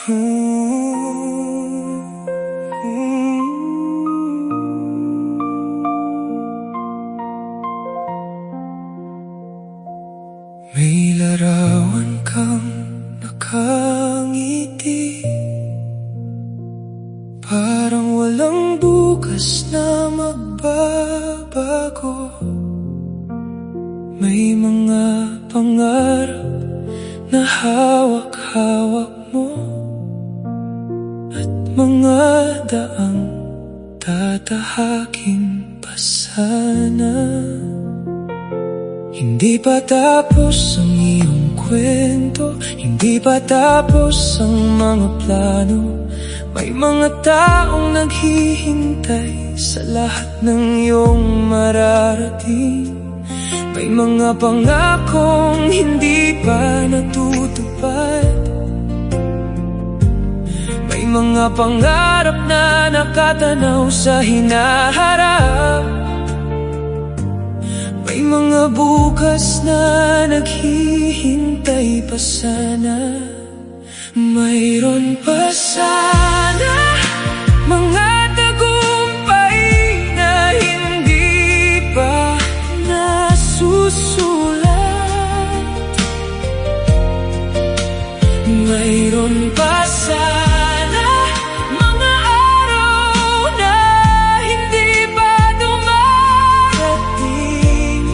May larawan kang nakangiti, parang walang bukas na magbabago. May mga pangarap na hawak-hawak mo, at mga daang tatahakin pa sana. Hindi pa tapos ang iyong kwento, hindi pa tapos ang mga plano. May mga taong naghihintay sa lahat ng iyong mararating. May mga pangakong hindi pa natutupad. May mga pangarap na nakatanaw sa hinaharap. May mga bukas na naghihintay pa sana. Mayroon pa sana mga tagumpay na hindi pa nasusulat. Mayroon pa sana mga araw na hindi pa dumarating.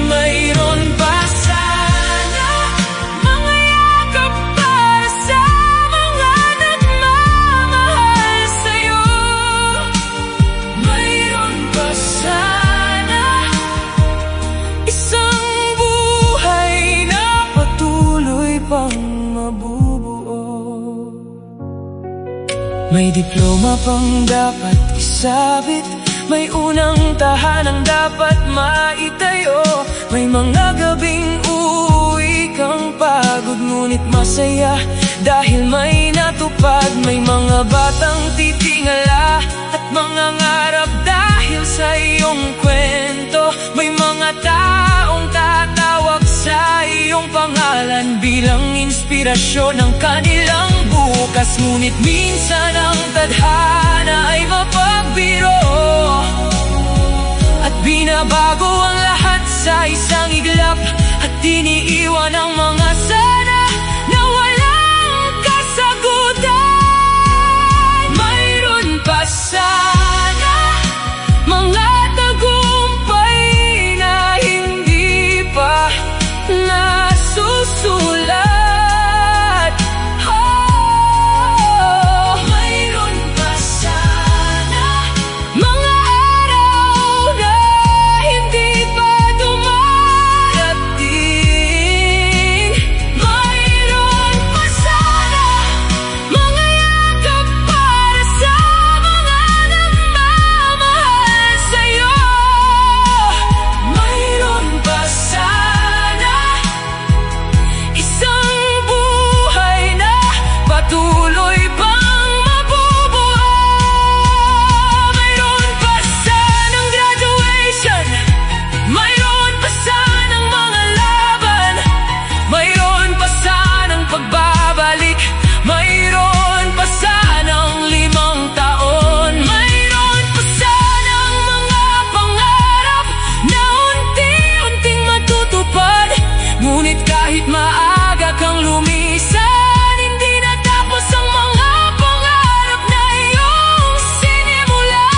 Mayroon pa sana mga yakap para sa mga nagmamahal sa'yo. Mayroon pa sana isang buhay na patuloy pang mabubuo. May diploma pang dapat isabit, may unang tahanang dapat maitayo. May mga gabing uuwi kang pagod ngunit masaya dahil may natupad. May mga batang titingala at mga ngarap dahil sa iyong kwento. May mga taong tatawag sa iyong pangalan bilang inspirasyon ng kanilang bukas. Ngunit minsan ang tadhana ay mapagbiro at binabago ang lahat sa isang iglap, at iniiwan ang mga sana na walang kasagutan. Mayroon pa sana mga tagumpay na hindi pa nasusulat. Mayroon pa sana mga araw na hindi pa dumarating. Mayroon pa sana mga yakap para sa mga nagmamahal sa'yo. Mayroon pa sana isang buhay na patuloy pang mabubuo. Mayroon pa sanang graduation, mayroon pa sanang mga laban, mayroon pa sanang pagbabalik, mayroon pa sanang 5 taon, mayroon pa sanang mga pangarap na unti-unting matutupad. Ngunit kahit maaga kang lumisan, hindi natapos ang mga pangarap na iyong sinimulan.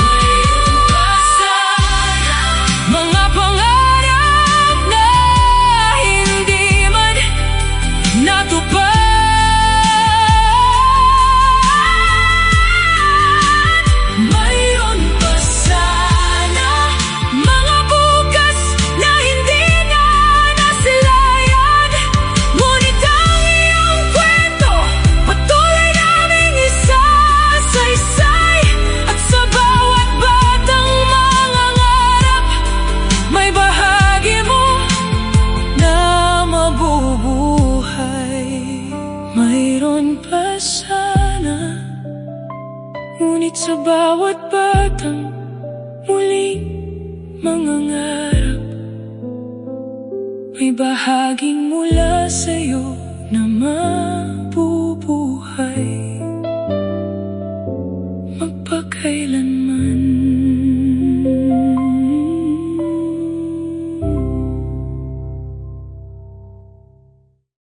Mayroon pa sana mga pangarap na hindi man natupad. Mayroon pa sana mga bukas na hindi na nasilayan. Ngunit ang iyong kwento patuloy naming isasaysay, at sa bawat batang mangangarap may bahagi mo na mabubuhay. Mayroon pa sana, ngunit sa bawat batang muling mangangarap May bahaging mula sa'yo na mabuhay.